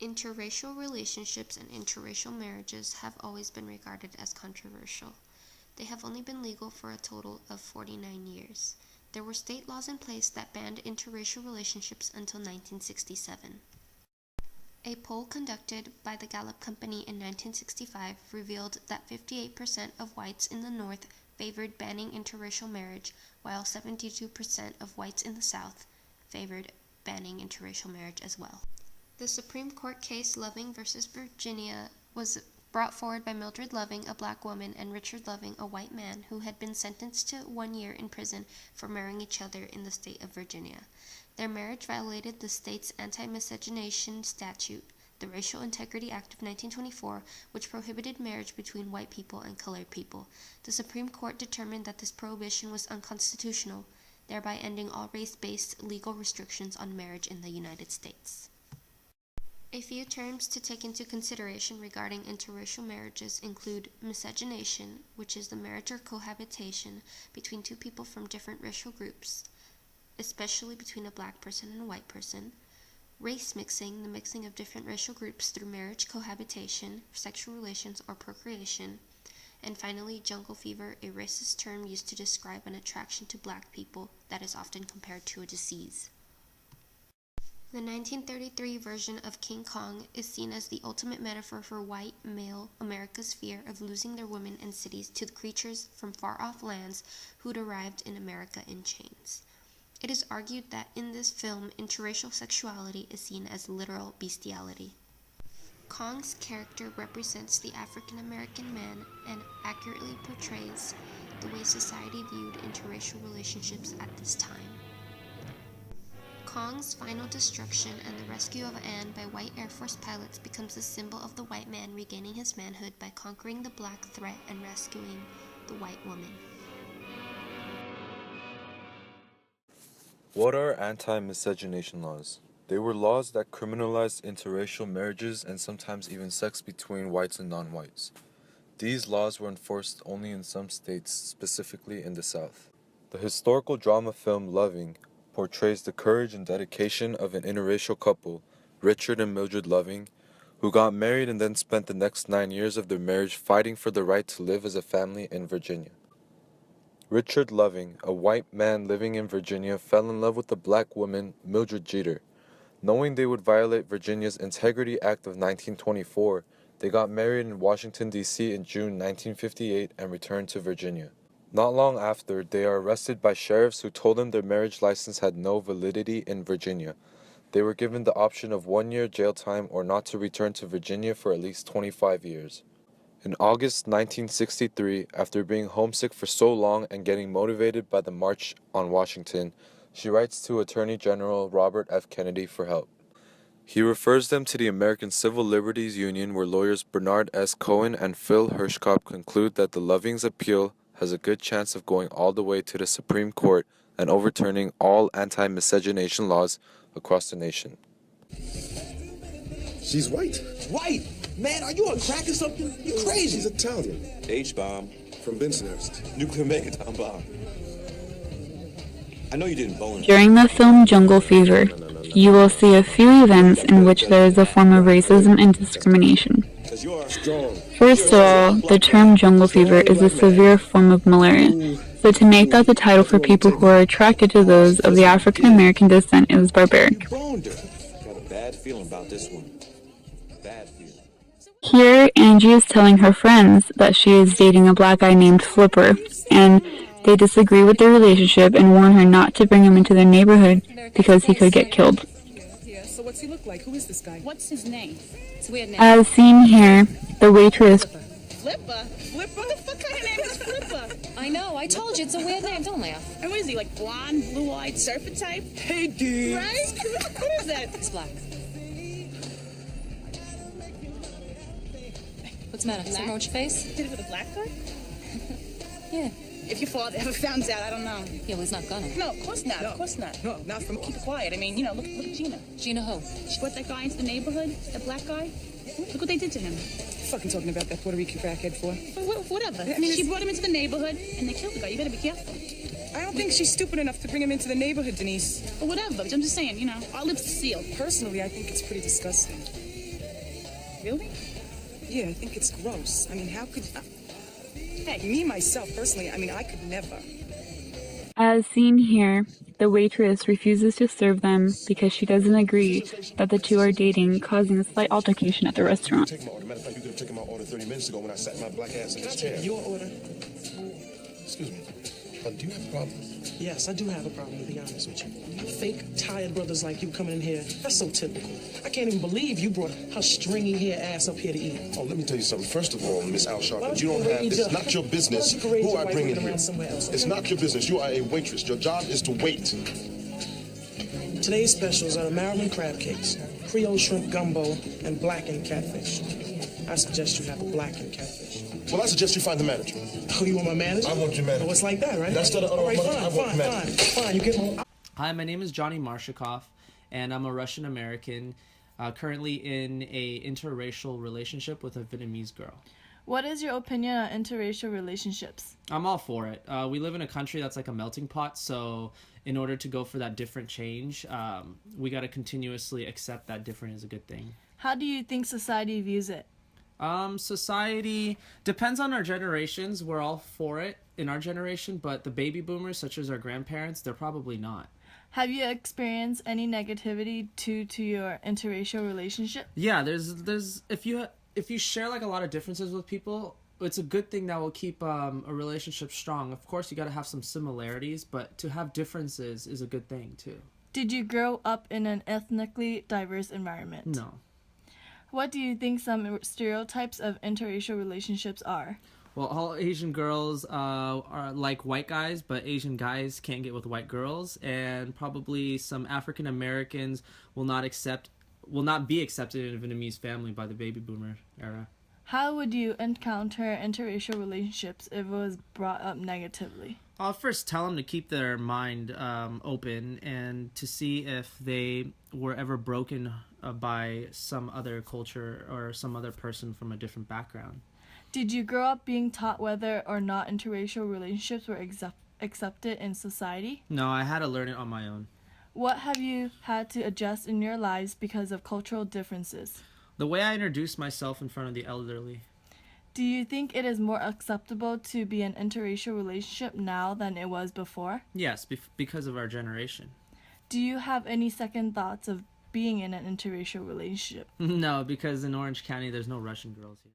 Interracial relationships and interracial marriages have always been regarded as controversial. They have only been legal for a total of 49 years. There were state laws in place that banned interracial relationships until 1967. A poll conducted by the Gallup Company in 1965 revealed that 58% of whites in the North favored banning interracial marriage, while 72% of whites in the South favored banning interracial marriage as well. The Supreme Court case Loving v. Virginia was brought forward by Mildred Loving, a black woman, and Richard Loving, a white man, who had been sentenced to 1 year in prison for marrying each other in the state of Virginia. Their marriage violated the state's anti-miscegenation statute, the Racial Integrity Act of 1924, which prohibited marriage between white people and colored people. The Supreme Court determined that this prohibition was unconstitutional, thereby ending all race-based legal restrictions on marriage in the United States. A few terms to take into consideration regarding interracial marriages include miscegenation, which is the marriage or cohabitation between two people from different racial groups, especially between a black person and a white person; race mixing, the mixing of different racial groups through marriage, cohabitation, sexual relations, or procreation; and finally, jungle fever, a racist term used to describe an attraction to black people that is often compared to a disease. The 1933 version of King Kong is seen as the ultimate metaphor for white male America's fear of losing their women and cities to the creatures from far-off lands who'd arrived in America in chains. It is argued that in this film, interracial sexuality is seen as literal bestiality. Kong's character represents the African American man and accurately portrays the way society viewed interracial relationships at this time. Kong's final destruction and the rescue of Anne by white Air Force pilots becomes the symbol of the white man regaining his manhood by conquering the black threat and rescuing the white woman. What are anti-miscegenation laws? They were laws that criminalized interracial marriages and sometimes even sex between whites and non-whites. These laws were enforced only in some states, specifically in the South. The historical drama film Loving portrays the courage and dedication of an interracial couple, Richard and Mildred Loving, who got married and then spent the next 9 years of their marriage fighting for the right to live as a family in Virginia. Richard Loving, a white man living in Virginia, fell in love with the black woman, Mildred Jeter. Knowing they would violate Virginia's Integrity Act of 1924, they got married in Washington, D.C. in June 1958 and returned to Virginia. Not long after, they are arrested by sheriffs who told them their marriage license had no validity in Virginia. They were given the option of 1 year jail time or not to return to Virginia for at least 25 years. In August 1963, after being homesick for so long and getting motivated by the March on Washington, she writes to Attorney General Robert F. Kennedy for help. He refers them to the American Civil Liberties Union, where lawyers Bernard S. Cohen and Phil Hirschkopf conclude that the Lovings' appeal has a good chance of going all the way to the Supreme Court and overturning all anti-miscegenation laws across the nation. She's white. White? Man, are you on crack or something? You're crazy. She's Italian. H-bomb. From Bensonhurst. Nuclear megaton bomb. I know you didn't bone her. During the film Jungle Fever, you will see a few events in which there is a form of racism and discrimination. First of all, the term jungle fever is a severe form of malaria, so to make that the title for people who are attracted to those of the African American descent is barbaric. Got a bad feeling about this one. Bad feeling. Here, Angie is telling her friends that she is dating a black guy named Flipper, and they disagree with their relationship and warn her not to bring him into their neighborhood because he could get killed. So what's he look like? Who is this guy? What's his name? It's a weird name. As seen here, the waitress... Flipper? Flipper? What the fuck kind of name is Flipper? I know, I told you, it's a weird name, don't laugh. And what is he, like blonde, blue-eyed, surfer type? Hey, dude. Right? What is that? It's black. What's the matter? Something wrong with your face? Did it with a black guy? Yeah. If your father ever found out, I don't know. Yeah, well, he's not gonna. No, of course not. Of course not. No, not from... Keep it quiet. I mean, look at Gina. Gina who? She brought that guy into the neighborhood, that black guy. Look what they did to him. Fucking talking about that Puerto Rican crackhead for? Whatever. I mean, she brought him into the neighborhood, and they killed the guy. You gotta be careful. I don't think she's stupid enough to bring him into the neighborhood, Denise. Or whatever. I'm just saying, our lips are sealed. Personally, I think it's pretty disgusting. Really? Yeah, I think it's gross. I mean, how could... Hey, me, myself, personally, I mean, I could never. As seen here, the waitress refuses to serve them because she doesn't agree that the two are dating, causing a slight altercation at the restaurant. Take my order. Matter of fact, you could have taken my order 30 minutes ago when I sat my black ass in this chair. Your order. Excuse me. Do you have a problem? Yes, I do have a problem, to be honest with you. Fake, tired brothers like you coming in here, that's so typical. I can't even believe you brought her stringy hair ass up here to eat. Oh, let me tell you something. First of all, Miss Al Why Sharpton, you don't have... It's not your business who I bring in here. It's not your business. You are a waitress. Your job is to wait. Today's specials are Maryland crab cakes, Creole shrimp gumbo, and blackened catfish. I suggest you have a blackened catfish. Well, I suggest you find the manager. Oh, you want my manager? I want your manager. Oh, it's like that, right? That's the other All right, mother. I want fine, manager. fine. You get more. Hi, my name is Johnny Marshikoff, and I'm a Russian American, currently in a interracial relationship with a Vietnamese girl. What is your opinion on interracial relationships? I'm all for it. We live in a country that's like a melting pot, so in order to go for that different change, we got to continuously accept that different is a good thing. How do you think society views it? Society depends on our generations. We're all for it in our generation, but the baby boomers, such as our grandparents, they're probably not. Have you experienced any negativity due to your interracial relationship? Yeah, there's if you share like a lot of differences with people, it's a good thing that will keep a relationship strong. Of course, you got to have some similarities, but to have differences is a good thing too. Did you grow up in an ethnically diverse environment? No. What do you think some stereotypes of interracial relationships are? Well, all Asian girls are like white guys, but Asian guys can't get with white girls, and probably some African Americans will not be accepted in a Vietnamese family by the baby boomer era. How would you encounter interracial relationships if it was brought up negatively? I'll first tell them to keep their mind open and to see if they were ever broken by some other culture or some other person from a different background. Did you grow up being taught whether or not interracial relationships were accepted in society? No, I had to learn it on my own. What have you had to adjust in your lives because of cultural differences? The way I introduce myself in front of the elderly. Do you think it is more acceptable to be in an interracial relationship now than it was before? Yes, because of our generation. Do you have any second thoughts of being in an interracial relationship? No, because in Orange County there's no Russian girls here.